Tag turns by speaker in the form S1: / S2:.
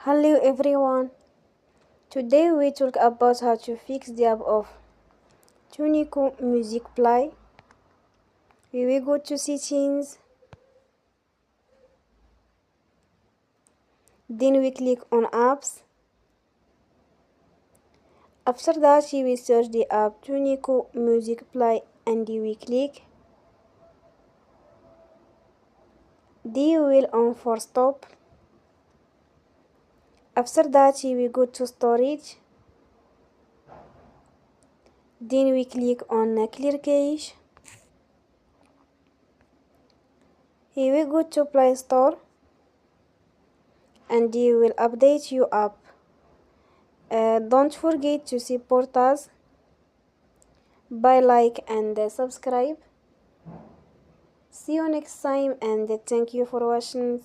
S1: Hello everyone. Today we talk about how to fix the app of Tunecho Music Play. We will go to settings. Then we click on apps. After that we will search the app Tunecho Music Play and we click. Then we will on for stop. After that we will go to storage. Then we click on clear cache. Here we go to Play Store and you will update your app. Don't forget to support us by like and subscribe. See you next time and thank you for watching.